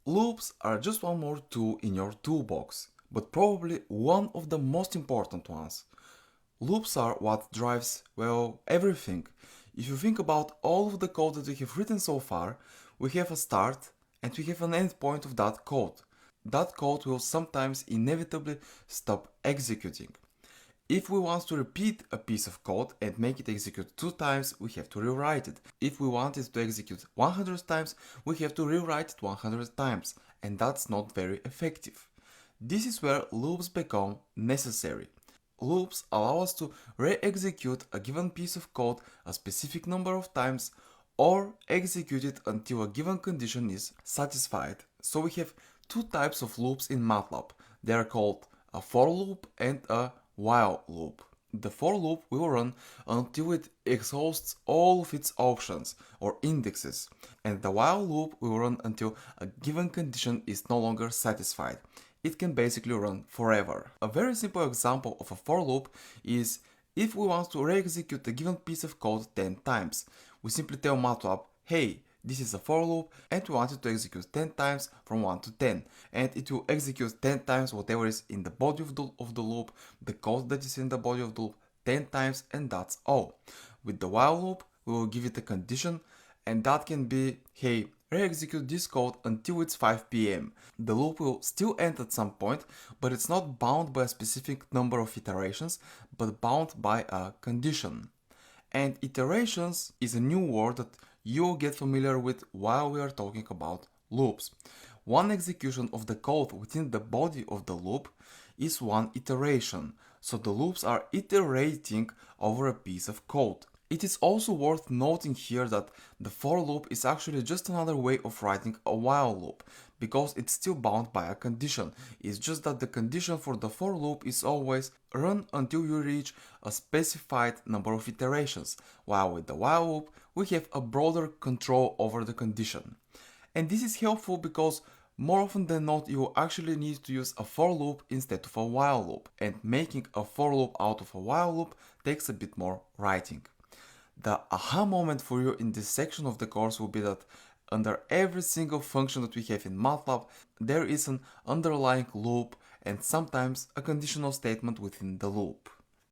Loops are just one more tool in your toolbox, but probably one of the most important ones. Loops are what drives, well, everything. If you think about all of the code that we have written so far, we have a start and we have an endpoint of that code. That code will sometimes inevitably stop executing. If we want to repeat a piece of code and make it execute 2 times, we have to rewrite it. If we want it to execute 100 times, we have to rewrite it 100 times, and that's not very effective. This is where loops become necessary. Loops allow us to re-execute a given piece of code a specific number of times or execute it until a given condition is satisfied. So we have two types of loops in MATLAB. They are called a for loop and a while loop. The for loop will run until it exhausts all of its options or indexes, and the while loop will run until a given condition is no longer satisfied. It can basically run forever. A very simple example of a for loop is if we want to re-execute a given piece of code 10 times. We simply tell MATLAB, hey, this is a for loop and we want it to execute 10 times from 1 to 10, and it will execute 10 times whatever is in the body of the loop, the code that is in the body of the loop 10 times, and that's all. With the while loop, we will give it a condition, and that can be, hey, re-execute this code until it's 5 p.m. The loop will still end at some point, but it's not bound by a specific number of iterations, but bound by a condition. And iterations is a new word that you'll get familiar with while we are talking about loops. One execution of the code within the body of the loop is one iteration, so the loops are iterating over a piece of code. It is also worth noting here that the for loop is actually just another way of writing a while loop, because it's still bound by a condition. It's just that the condition for the for loop is always run until you reach a specified number of iterations, while with the while loop we have a broader control over the condition. And this is helpful because more often than not you actually need to use a for loop instead of a while loop, and making a for loop out of a while loop takes a bit more writing. The aha moment for you in this section of the course will be that under every single function that we have in MATLAB, there is an underlying loop and sometimes a conditional statement within the loop.